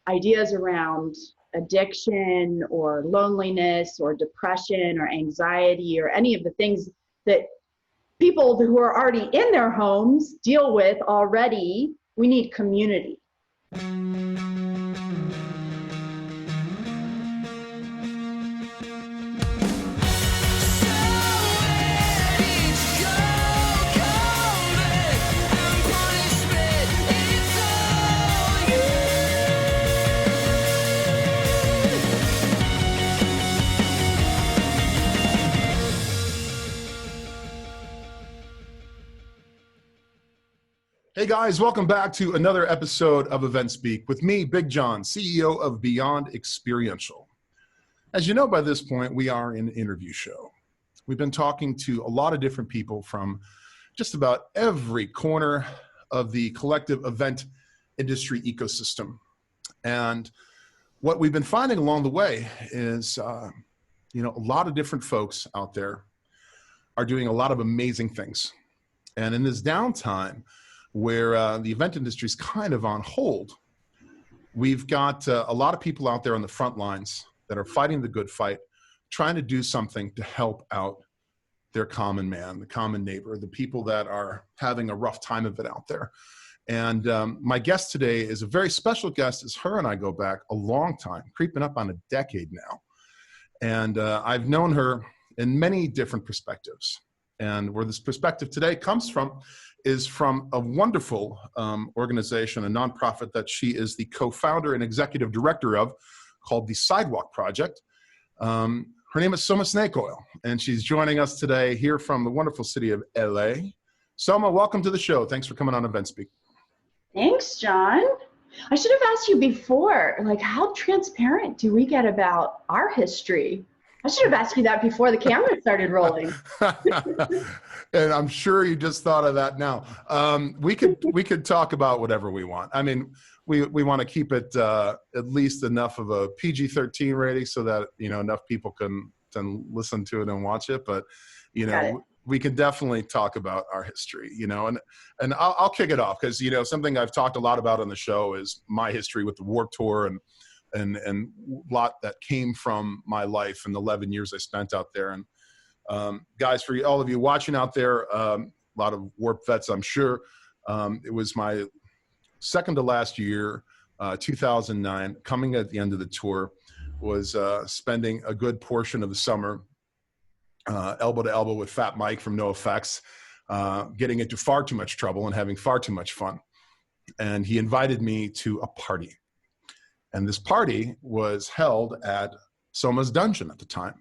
ideas around addiction or loneliness or depression or anxiety or any of the things that people who are already in their homes deal with already. We need community. Hey guys, welcome back to another episode of EventSpeak with me, Big John, CEO of Beyond Experiential. As you know by this point, we are an interview show. We've been talking to a lot of different people from just about every corner of the collective event industry ecosystem. And what we've been finding along the way is, a lot of different folks out there are doing a lot of amazing things. And in this downtime, where the event industry is kind of on hold, we've got a lot of people out there on the front lines that are fighting the good fight, trying to do something to help out their common man, the common neighbor, the people that are having a rough time of it out there. And my guest today is a very special guest, as her and I go back a long time, creeping up on a decade now. And I've known her in many different perspectives. And where this perspective today comes from is from a wonderful organization, a nonprofit that she is the co-founder and executive director of, called the Sidewalk Project. Her name is Soma Snakeoil, and she's joining us today here from the wonderful city of LA. Soma, welcome to the show. Thanks for coming on EventSpeak. Thanks, John. I should have asked you before, how transparent do we get about our history? I should have asked you that before the camera started rolling. And I'm sure you just thought of that now. We could talk about whatever we want. I mean, we want to keep it at least enough of a PG-13 rating so that enough people can listen to it and watch it. But we can definitely talk about our history. And I'll kick it off because something I've talked a lot about on the show is my history with the Warped Tour and a lot that came from my life and the 11 years I spent out there. And guys, for all of you watching out there, a lot of Warped vets, I'm sure. It was my second to last year, 2009, coming at the end of the tour, was spending a good portion of the summer elbow to elbow with Fat Mike from NoFX, getting into far too much trouble and having far too much fun. And he invited me to a party. And this party was held at Soma's dungeon at the time.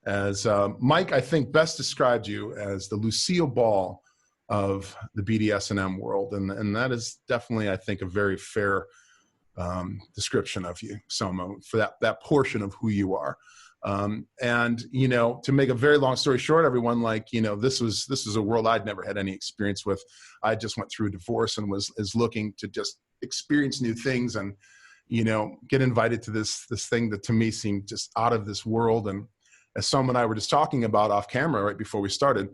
As Mike, I think, best described you as the Lucille Ball of the BDSM world. And that is definitely, I think, a very fair description of you, Soma, for that portion of who you are. And, to make a very long story short, everyone, this is a world I'd never had any experience with. I just went through a divorce and was looking to just experience new things and, get invited to this thing that to me seemed just out of this world. And as Soma and I were just talking about off camera right before we started,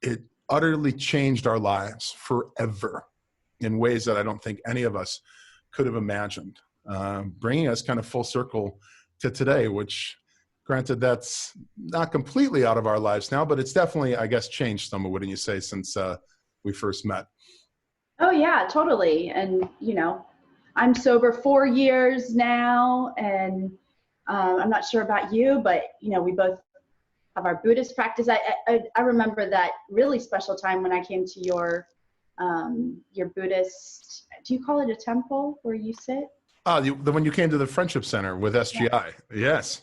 it utterly changed our lives forever in ways that I don't think any of us could have imagined, bringing us kind of full circle to today, which granted that's not completely out of our lives now, but it's definitely, I guess, changed some, wouldn't you say, since we first met? Oh yeah, totally. And, I'm sober 4 years now, and I'm not sure about you, but, we both have our Buddhist practice. I remember that really special time when I came to your Buddhist, do you call it a temple where you sit? The when you came to the Friendship Center with SGI. Yes.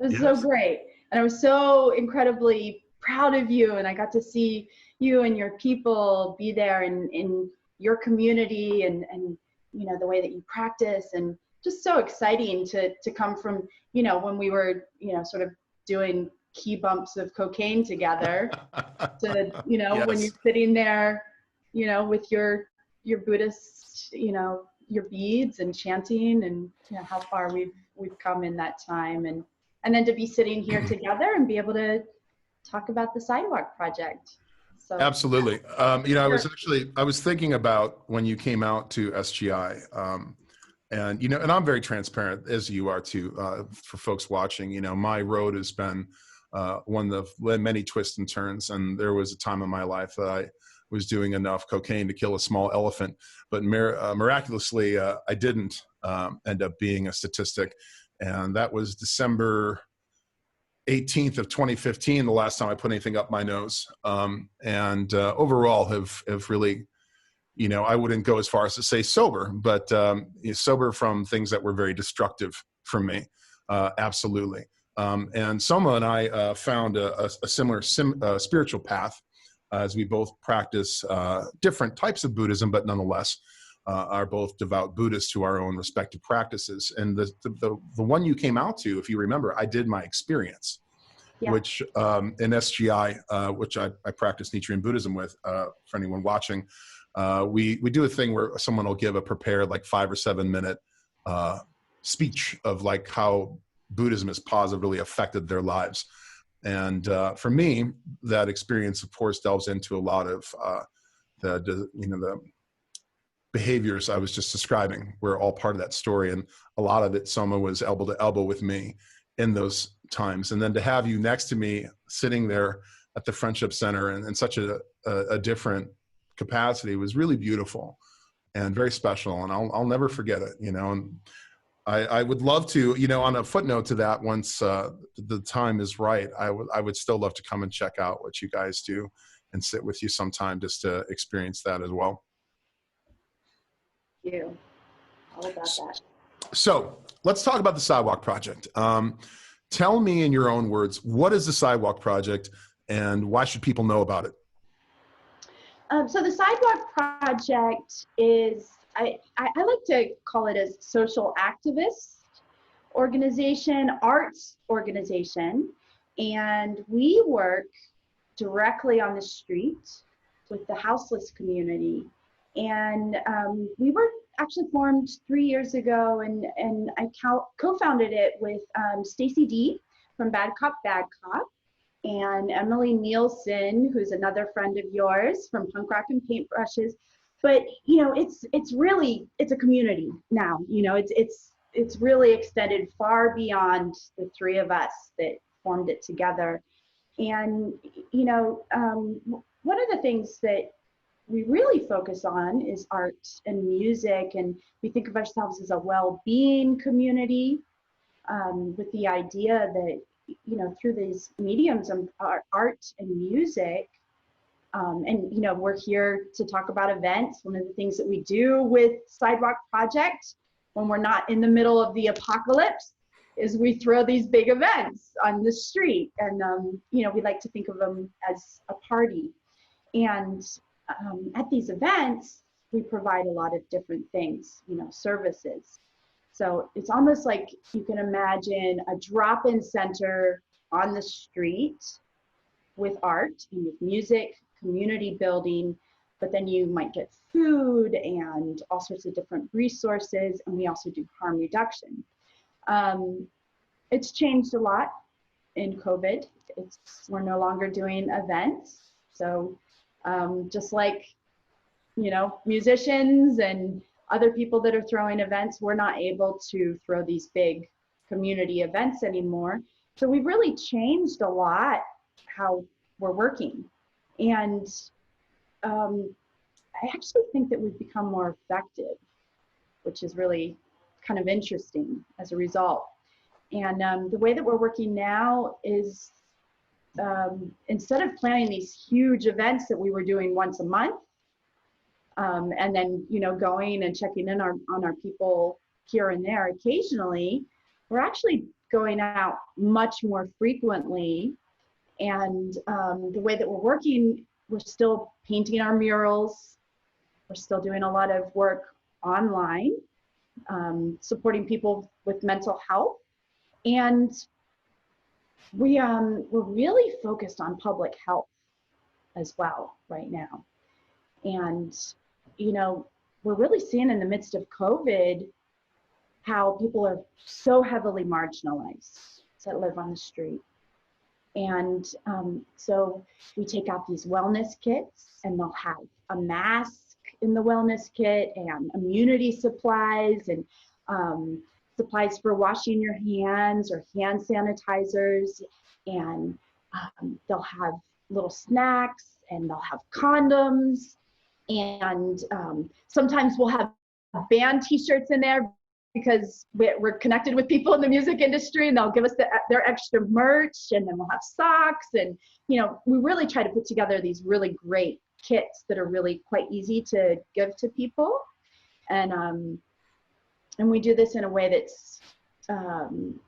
It was so great. And I was so incredibly proud of you. And I got to see you and your people be there in your community and the way that you practice, and just so exciting to come from, when we were, sort of doing key bumps of cocaine together to, Yes. When you're sitting there, with your Buddhist, your beads and chanting, and how far we've come in that time, and then to be sitting here together and be able to talk about the Sidewalk Project. So absolutely. I was thinking about when you came out to SGI, And, and I'm very transparent, as you are too, for folks watching. My road has been one of many twists and turns. And there was a time in my life that I was doing enough cocaine to kill a small elephant, but miraculously, I didn't end up being a statistic. And that was December 18th of 2015, the last time I put anything up my nose. And overall have really, I wouldn't go as far as to say sober, but sober from things that were very destructive for me. Absolutely. And Soma and I found a similar spiritual path, as we both practice different types of Buddhism, but nonetheless are both devout Buddhists to our own respective practices. And the one you came out to, if you remember, I did my experience, yeah, which in SGI, which I practice Nichiren Buddhism with, for anyone watching. We do a thing where someone will give a prepared 5 or 7 minute speech of how Buddhism has positively affected their lives. And for me, that experience, of course, delves into a lot of the behaviors I was just describing were all part of that story. And a lot of it, Soma was elbow to elbow with me in those times. And then to have you next to me sitting there at the Friendship Center in such a different capacity was really beautiful and very special. And I'll never forget it, and I would love to, on a footnote to that, once the time is right, I would still love to come and check out what you guys do and sit with you sometime just to experience that as well. Thank you. All about that. So let's talk about the Sidewalk Project. Tell me in your own words, what is the Sidewalk Project and why should people know about it? So the Sidewalk Project is, I like to call it a social activist organization, arts organization, and we work directly on the street with the houseless community. And we were actually formed 3 years ago, and I co-founded it with Stacy D from Bad Cop, Bad Cop, and Emily Nielsen, who's another friend of yours from Punk Rock and Paintbrushes. But it's a community now. It's really extended far beyond the three of us that formed it together. And one of the things that we really focus on is art and music, and we think of ourselves as a well-being community, with the idea that through these mediums of art and music, and we're here to talk about events. One of the things that we do with Sidewalk Project when we're not in the middle of the apocalypse is we throw these big events on the street, and we like to think of them as a party. And at these events, we provide a lot of different things, services. So it's almost like you can imagine a drop-in center on the street with art and with music, community building, but then you might get food and all sorts of different resources, and we also do harm reduction. It's changed a lot in COVID. We're no longer doing events. So just like, musicians and other people that are throwing events, we're not able to throw these big community events anymore. So we've really changed a lot how we're working. And I actually think that we've become more effective, which is really kind of interesting as a result. And the way that we're working now is instead of planning these huge events that we were doing once a month, and then going and checking in on our people here and there occasionally, we're actually going out much more frequently. And the way that we're working, we're still painting our murals, we're still doing a lot of work online, supporting people with mental health, and we're really focused on public health as well right now. And we're really seeing in the midst of COVID how people are so heavily marginalized that live on the street. And so we take out these wellness kits, and they'll have a mask in the wellness kit and immunity supplies and supplies for washing your hands or hand sanitizers, and they'll have little snacks, and they'll have condoms, and sometimes we'll have band t-shirts in there because we're connected with people in the music industry, and they'll give us their extra merch, and then we'll have socks. And we really try to put together these really great kits that are really quite easy to give to people, and we do this in a way that's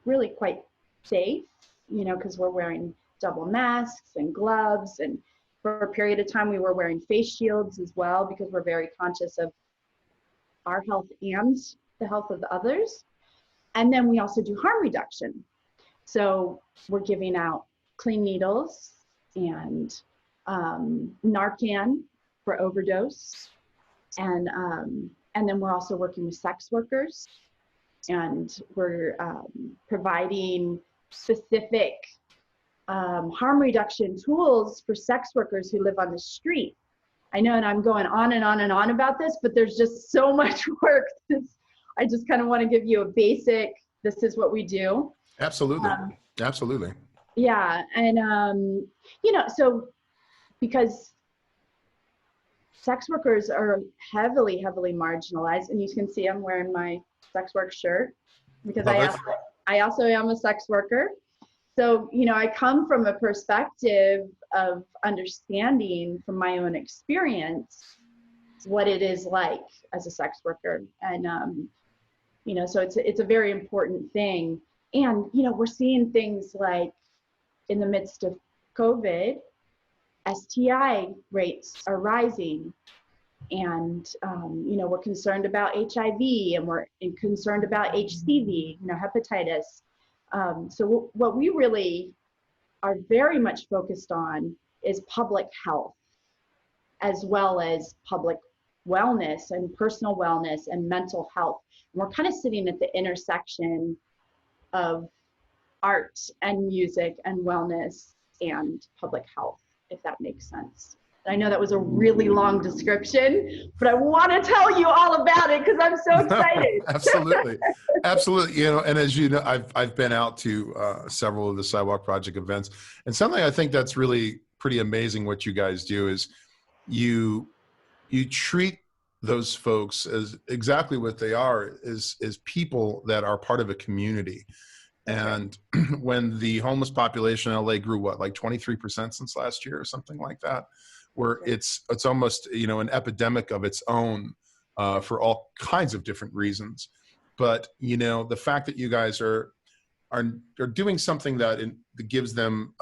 really quite safe, because we're wearing double masks and gloves, and for a period of time we were wearing face shields as well, because we're very conscious of our health and the health of the others. And then we also do harm reduction. So we're giving out clean needles and Narcan for overdose. And then we're also working with sex workers, and we're providing specific harm reduction tools for sex workers who live on the street. I know, and I'm going on and on and on about this, but there's just so much work. I just kind of want to give you a basic, this is what we do. Absolutely. Absolutely. Yeah. And, so because sex workers are heavily, heavily marginalized, and you can see I'm wearing my sex work shirt because I also am a sex worker. So, I come from a perspective of understanding from my own experience what it is like as a sex worker. And, so it's a very important thing. And, we're seeing things like in the midst of COVID, STI rates are rising. And, we're concerned about HIV, and we're concerned about HCV, hepatitis. So what we really are very much focused on is public health, as well as public wellness and personal wellness and mental health. And we're kind of sitting at the intersection of art and music and wellness and public health, if that makes sense. I know that was a really long description, but I want to tell you all about it because I'm so excited. Absolutely. Absolutely. And as you know, I've been out to several of the Sidewalk Project events, and something I think that's really pretty amazing what you guys do is you treat those folks as exactly what they are, is people that are part of a community. And when the homeless population in LA grew, like 23% since last year or something like that, where it's almost, an epidemic of its own for all kinds of different reasons. But, the fact that you guys are doing something that gives them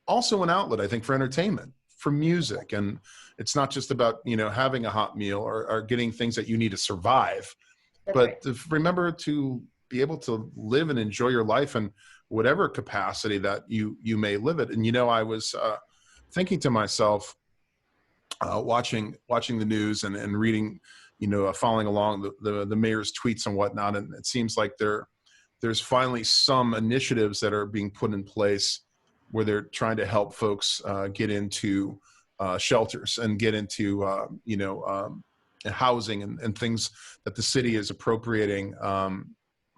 also an outlet, I think, for entertainment, for music. And it's not just about, having a hot meal or getting things that you need to survive, but to remember to be able to live and enjoy your life in whatever capacity that you may live it. And, I was thinking to myself, watching the news and reading, following along the mayor's tweets and whatnot. And it seems like there's finally some initiatives that are being put in place where they're trying to help folks get into shelters and get into, housing and things that the city is appropriating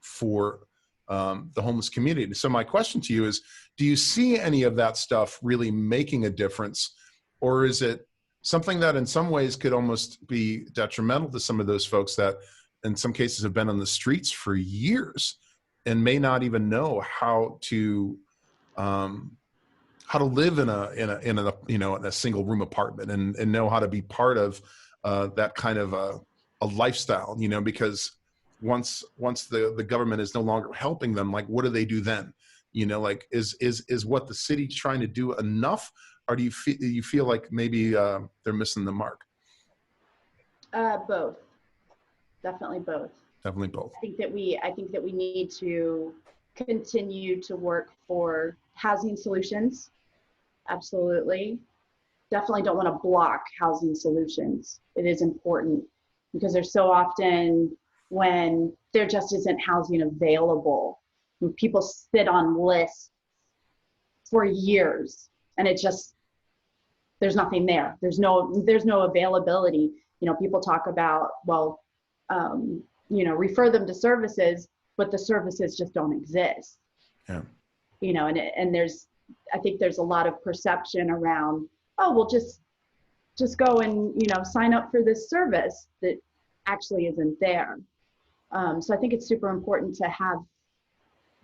for the homeless community. So my question to you is, do you see any of that stuff really making a difference, or is it something that in some ways could almost be detrimental to some of those folks that in some cases have been on the streets for years and may not even know how to live in a single room apartment and know how to be part of that kind of a lifestyle, because once the government is no longer helping them, like, what do they do then? Is what the city's trying to do enough, or do you feel like maybe they're missing the mark? Both. Definitely both. Definitely both. I think that we need to continue to work for housing solutions. Absolutely. Definitely don't want to block housing solutions. It is important because there's so often when there just isn't housing available. When people sit on lists for years and there's nothing there. There's no availability. People talk about, refer them to services, but the services just don't exist. Yeah. And I think there's a lot of perception around, oh, well, just go and, sign up for this service that actually isn't there. So I think it's super important to have,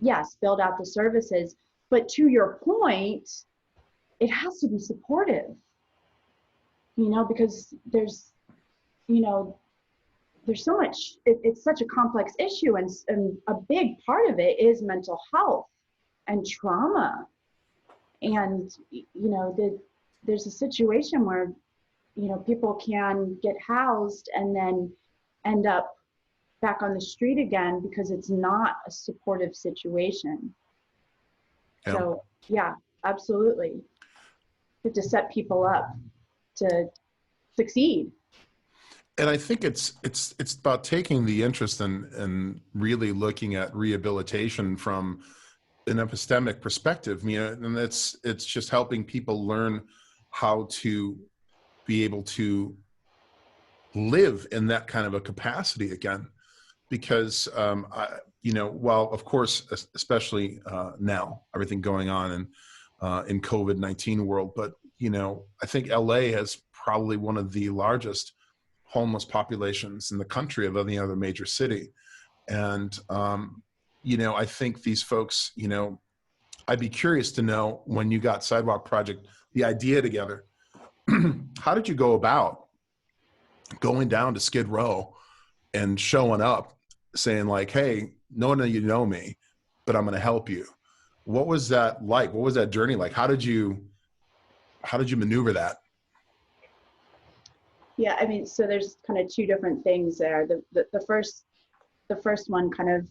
yes, build out the services, but to your point, it has to be supportive, because there's so much, it's such a complex issue, and a big part of it is mental health and trauma. And, there's a situation where, people can get housed and then end up back on the street again because it's not a supportive situation. Yeah. So yeah, absolutely. You have to set people up to succeed. And I think it's about taking the interest in really looking at rehabilitation from an epistemic perspective. And it's just helping people learn how to be able to live in that kind of a capacity again. Because, while of course, especially now, everything going on in COVID-19 world, but, I think LA has probably one of the largest homeless populations in the country of any other major city. And, I think these folks, I'd be curious to know, when you got Sidewalk Project, the idea together, how did you go about going down to Skid Row and showing up saying like, hey, no one of you know me, but I'm going to help you? What was that like? What was that journey like? How did you maneuver that? Yeah, I mean, so there's kind of two different things there. The first one, kind of,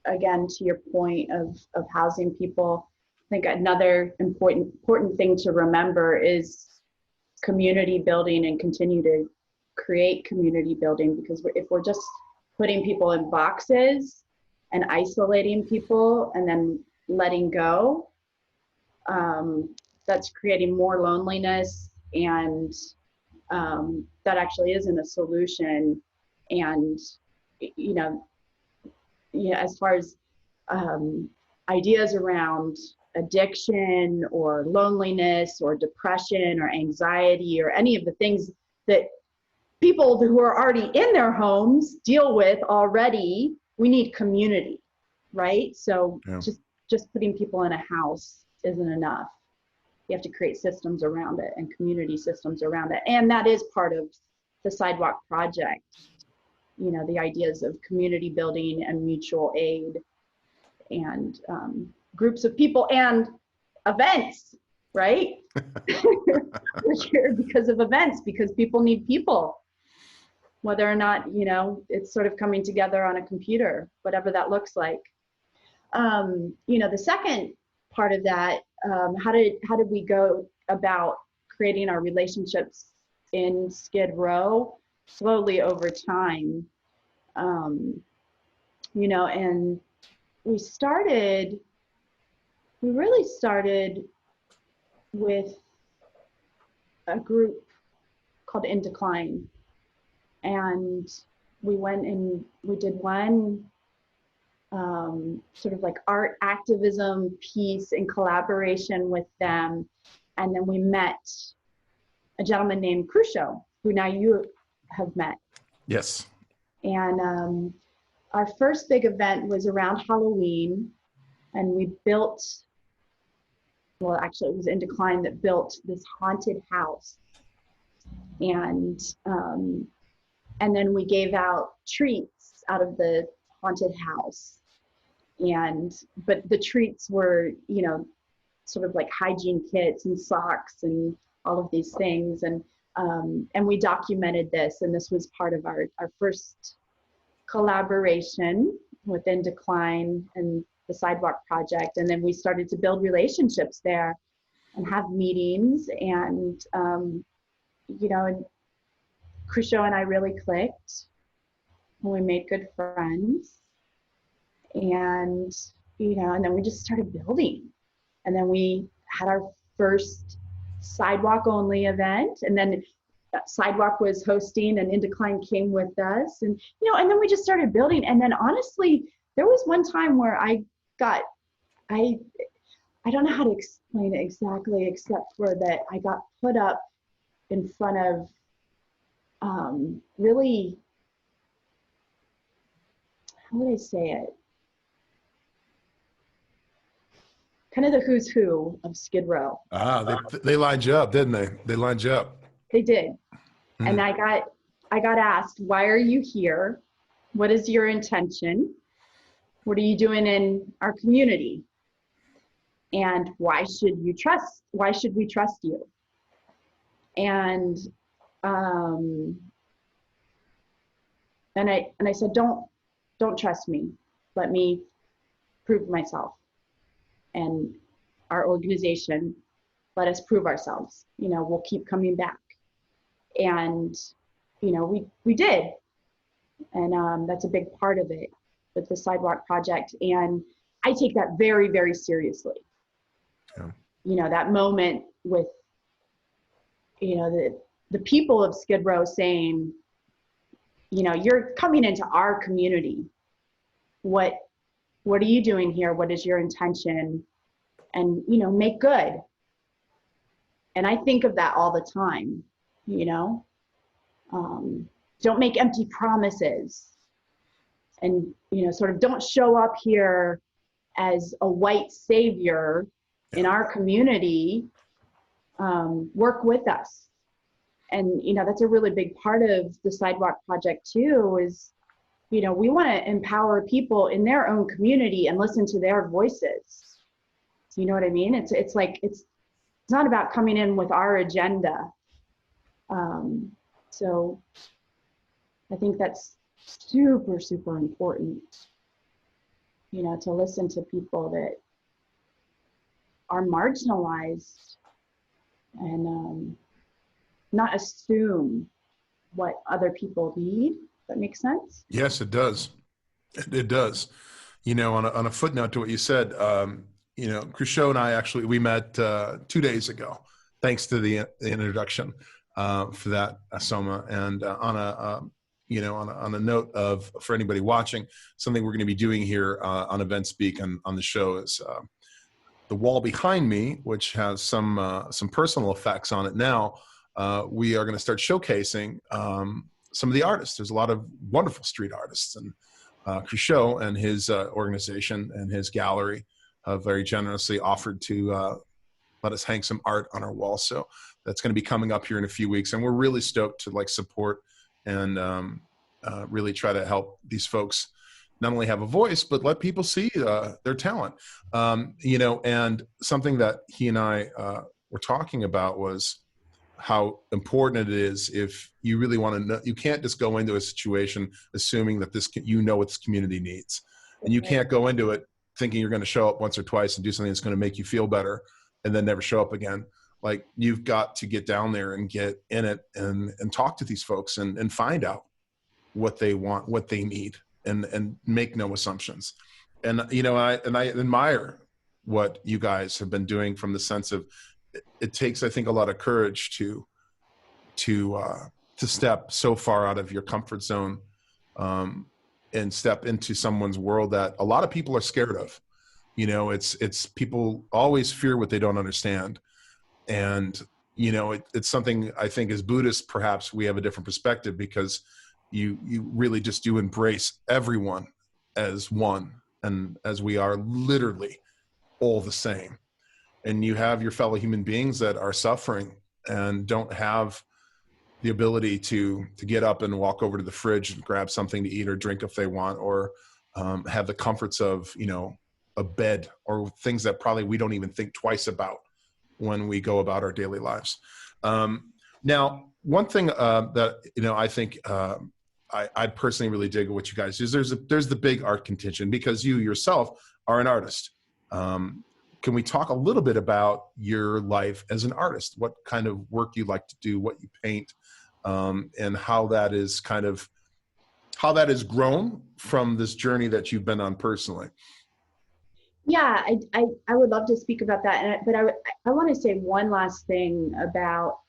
again, to your point of housing people, I think another important thing to remember is community building, and continue to create community building, because if we're just putting people in boxes and isolating people and then letting go, that's creating more loneliness, and that actually isn't a solution. And as far as ideas around addiction or loneliness or depression or anxiety or any of the things that people who are already in their homes deal with already, we need community, right? So yeah. just putting people in a house isn't enough. You have to create systems around it and community systems around it. And that is part of the Sidewalk Project, the ideas of community building and mutual aid, and groups of people and events, right? We're here because of events, because people need people, whether or not, it's sort of coming together on a computer, whatever that looks like. The second part of that, how did we go about creating our relationships in Skid Row? Slowly over time, and we really started with a group called In Decline, and we went and we did one sort of like art activism piece in collaboration with them, and then we met a gentleman named Crucio, who now you have met. Yes. And our first big event was around Halloween, and we built, well, actually it was In Decline that built this haunted house. And then we gave out treats out of the haunted house. But the treats were, sort of like hygiene kits and socks and all of these things. And we documented this, and this was part of our first collaboration with In Decline and the Sidewalk Project. And then we started to build relationships there and have meetings, and Crucio and I really clicked, and we made good friends, and then we just started building. And then we had our first sidewalk only event, and then Sidewalk was hosting, and Indecline came with us, and and then we just started building. And then honestly, there was one time where I don't know how to explain it exactly, except for that I got put up in front of really, how would I say it? Kind of the who's who of Skid Row. They lined you up, didn't they? They lined you up. They did. And I got asked, why are you here? What is your intention? What are you doing in our community? And why should we trust you? And I said, don't trust me. Let me prove myself. And our organization, let us prove ourselves. We'll keep coming back. And we did. And that's a big part of it with the Sidewalk Project. And I take that very, very seriously. Yeah. That moment with, the people of Skid Row saying, you're coming into our community. What are you doing here? What is your intention? And, make good. And I think of that all the time, don't make empty promises, and, sort of don't show up here as a white savior in our community. Work with us. And, that's a really big part of the Sidewalk Project too, is, we want to empower people in their own community and listen to their voices. You know what I mean? It's not about coming in with our agenda. So I think that's super, super important, to listen to people that are marginalized and not assume what other people need. That makes sense? Yes, it does. It does. On a footnote to what you said, Cruchot and I we met 2 days ago, thanks to the introduction for that, Soma. And on a note of, for anybody watching, something we're going to be doing here on EventSpeak and on the show is the wall behind me, which has some personal effects on it now. We are going to start showcasing some of the artists. There's a lot of wonderful street artists, and Cruchot and his organization and his gallery have very generously offered to let us hang some art on our wall. So that's going to be coming up here in a few weeks, and we're really stoked to support and really try to help these folks not only have a voice, but let people see their talent. And something that he and I were talking about was how important it is, if you really want to know, you can't just go into a situation assuming that what this community needs. And you can't go into it thinking you're going to show up once or twice and do something that's going to make you feel better and then never show up again. You've got to get down there and get in it and talk to these folks and find out what they want, what they need, and make no assumptions. And, I admire what you guys have been doing, from the sense of, it takes, I think, a lot of courage to step so far out of your comfort zone and step into someone's world that a lot of people are scared of. It's people always fear what they don't understand. And, it's something, I think, as Buddhists, perhaps we have a different perspective, because you really just do embrace everyone as one, and as we are literally all the same. And you have your fellow human beings that are suffering and don't have the ability to get up and walk over to the fridge and grab something to eat or drink if they want, or have the comforts of, a bed, or things that probably we don't even think twice about when we go about our daily lives. Now, one thing that, I think I personally really dig what you guys do is there's the big art contingent, because you yourself are an artist. Can we talk a little bit about your life as an artist? What kind of work you like to do, what you paint, and how that is grown from this journey that you've been on personally? Yeah, I would love to speak about that, but I want to say one last thing about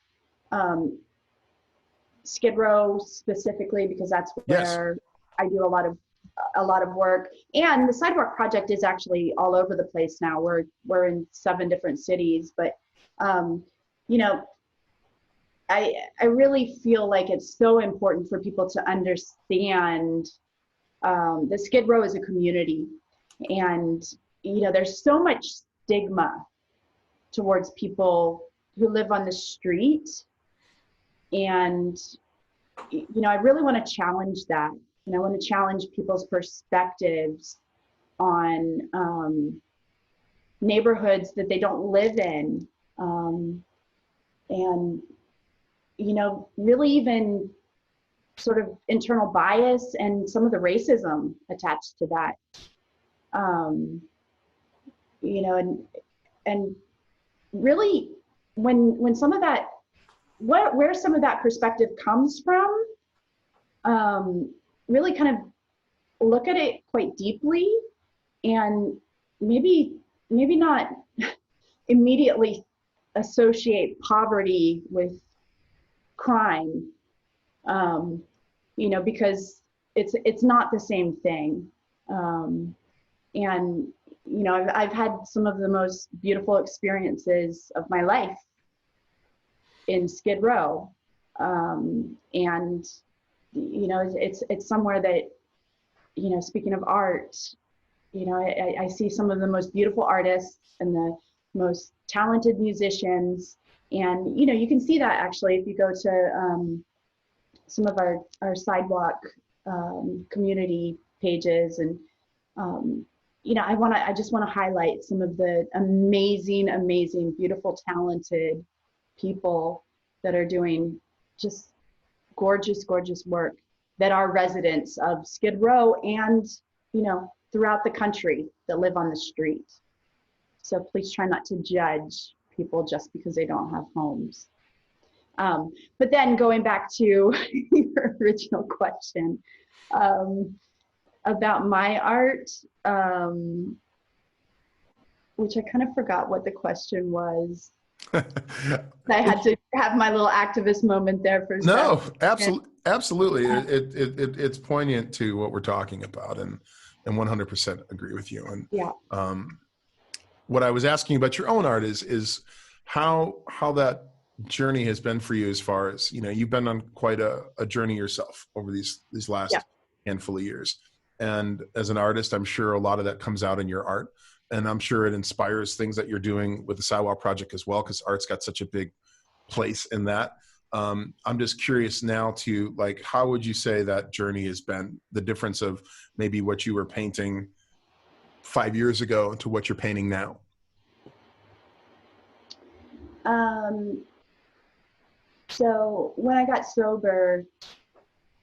Skid Row specifically, because that's Yes. where I do a lot of work. And the Sidewalk Project is actually all over the place now. We're in 7 different cities, but you know, I really feel like it's so important for people to understand the Skid Row is a community, and you know, there's so much stigma towards people who live on the street, and you know, I really want to challenge that. And I want to challenge people's perspectives on neighborhoods that they don't live in, and you know, really even sort of internal bias and some of the racism attached to that. You know, and really when some of that, where some of that perspective comes from, really kind of look at it quite deeply, and maybe not immediately associate poverty with crime, you know, because it's not the same thing. And you know, I've had some of the most beautiful experiences of my life in Skid Row, and you know, it's somewhere that, you know, speaking of art, you know, I see some of the most beautiful artists and the most talented musicians, and you know, you can see that actually if you go to some of our sidewalk community pages, and you know, I just want to highlight some of the amazing, beautiful, talented people that are doing just gorgeous work, that are residents of Skid Row and, you know, throughout the country, that live on the street. So please try not to judge people just because they don't have homes. But then going back to your original question about my art, which I kind of forgot what the question was. I had to have my little activist moment there for a second. Absolutely. It's poignant to what we're talking about, and 100% agree with you. And yeah. What I was asking about your own art is how that journey has been for you, as far as, you know, you've been on quite a journey yourself over these last handful of years. And as an artist, I'm sure a lot of that comes out in your art. And I'm sure it inspires things that you're doing with the Sidewalk Project as well, because art's got such a big place in that. I'm just curious now to, like, how would you say that journey has been, the difference of maybe what you were painting 5 years ago to what you're painting now? So when I got sober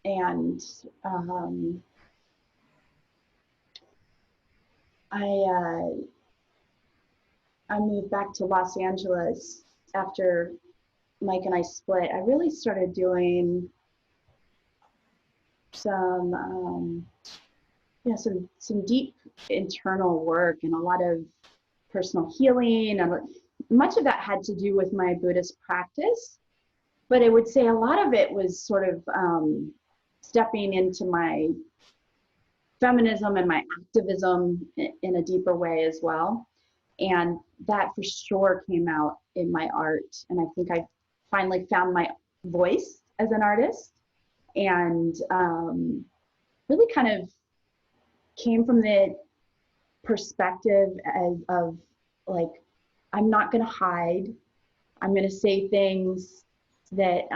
and I moved back to Los Angeles after Mike and I split, I really started doing some deep internal work and a lot of personal healing. And much of that had to do with my Buddhist practice, but I would say a lot of it was sort of stepping into my feminism and my activism in a deeper way as well. And that for sure came out in my art. And I think I finally found my voice as an artist, and really kind of came from the perspective of like, I'm not going to hide. I'm going to say things that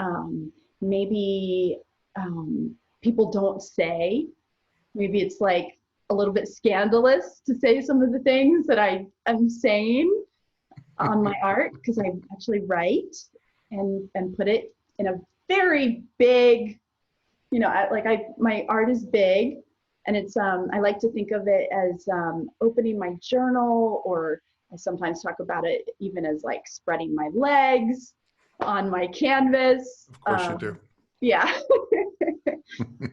maybe people don't say. Maybe it's like a little bit scandalous to say some of the things that I am saying on my art, because I actually write and put it in a very big, you know, my art is big, and it's I like to think of it as opening my journal, or I sometimes talk about it even as like spreading my legs on my canvas. Of course you do. Yeah.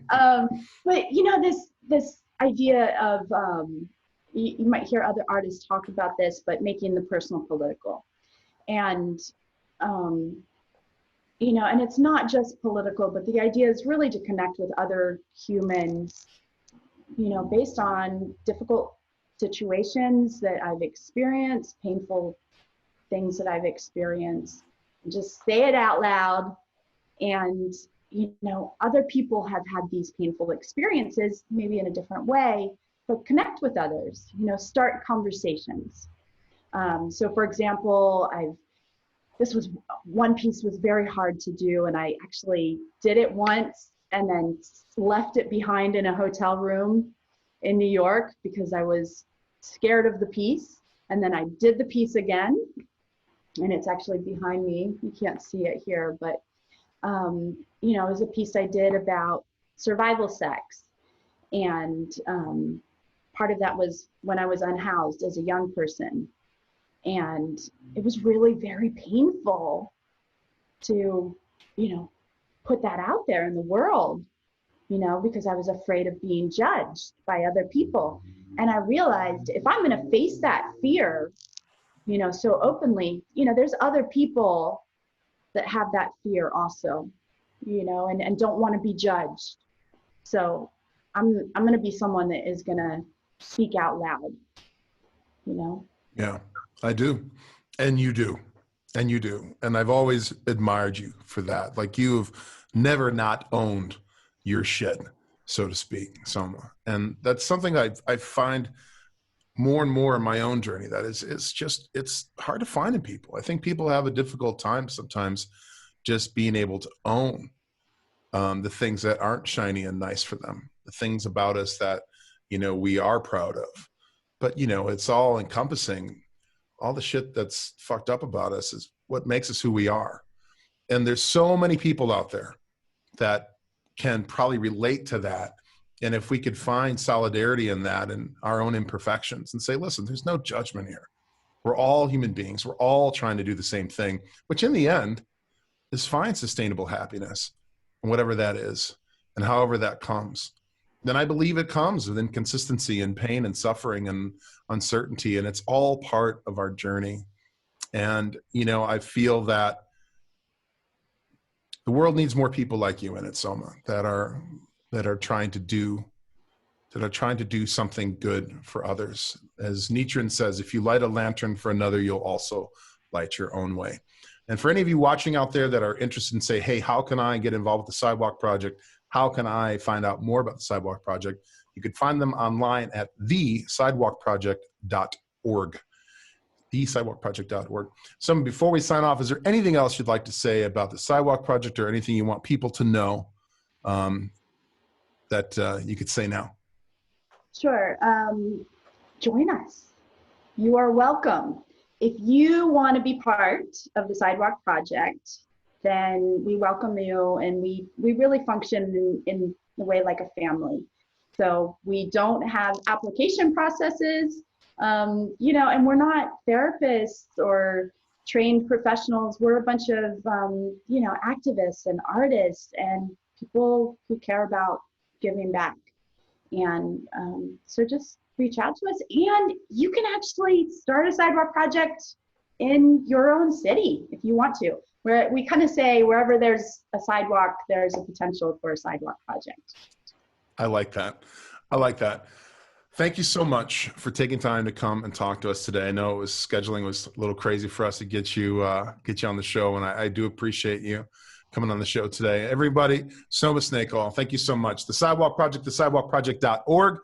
But you know, this idea of you might hear other artists talk about this, but making the personal political. And and it's not just political, but the idea is really to connect with other humans, based on difficult situations that I've experienced, painful things that I've experienced. Just say it out loud. And, other people have had these painful experiences, maybe in a different way, but connect with others, start conversations. So for example, one piece was very hard to do, and I actually did it once and then left it behind in a hotel room in New York because I was scared of the piece. And then I did the piece again, and it's actually behind me. You can't see it here, but it was a piece I did about survival sex. And part of that was when I was unhoused as a young person. And it was really very painful to, put that out there in the world, because I was afraid of being judged by other people. And I realized if I'm going to face that fear, so openly, there's other people that have that fear also, and don't want to be judged. So I'm going to be someone that is going to speak out loud, Yeah, I do. And you do. And you do. And I've always admired you for that. Like, you've never not owned your shit, so to speak, Soma. And that's something I find more and more in my own journey, that it's hard to find in people. I think people have a difficult time sometimes just being able to own the things that aren't shiny and nice for them, the things about us that, we are proud of. But, it's all encompassing. All the shit that's fucked up about us is what makes us who we are. And there's so many people out there that can probably relate to that. And if we could find solidarity in that and our own imperfections and say, listen, there's no judgment here. We're all human beings. We're all trying to do the same thing, which in the end is find sustainable happiness, and whatever that is, and however that comes. Then I believe it comes with inconsistency and pain and suffering and uncertainty. And it's all part of our journey. And, I feel that the world needs more people like you in it, Soma, that are trying to do something good for others. As Nietzsche says, if you light a lantern for another, you'll also light your own way. And for any of you watching out there that are interested in say, hey, how can I get involved with the Sidewalk Project? How can I find out more about the Sidewalk Project? You could find them online at thesidewalkproject.org. thesidewalkproject.org. So before we sign off, is there anything else you'd like to say about the Sidewalk Project, or anything you want people to know that you could say now? Sure. Join us. You are welcome. If you want to be part of the Sidewalk Project, then we welcome you, and we really function in a way like a family. So we don't have application processes, and we're not therapists or trained professionals. We're a bunch of, activists and artists and people who care about giving back. And so just reach out to us, and you can actually start a Sidewalk Project in your own city if you want to. We kind of say wherever there's a sidewalk, there's a potential for a Sidewalk Project. I like that. Thank you so much for taking time to come and talk to us today. I know scheduling was a little crazy for us to get you on the show, and I do appreciate you coming on the show today. Everybody, Soma Snakeoil, thank you so much. The Sidewalk Project, thesidewalkproject.org.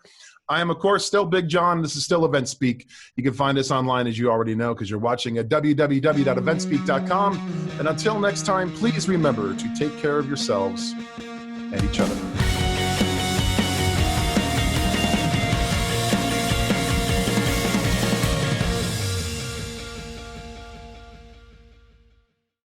I am, of course, still Big John. This is still EventSpeak. You can find us online, as you already know, because you're watching at www.eventspeak.com. And until next time, please remember to take care of yourselves and each other.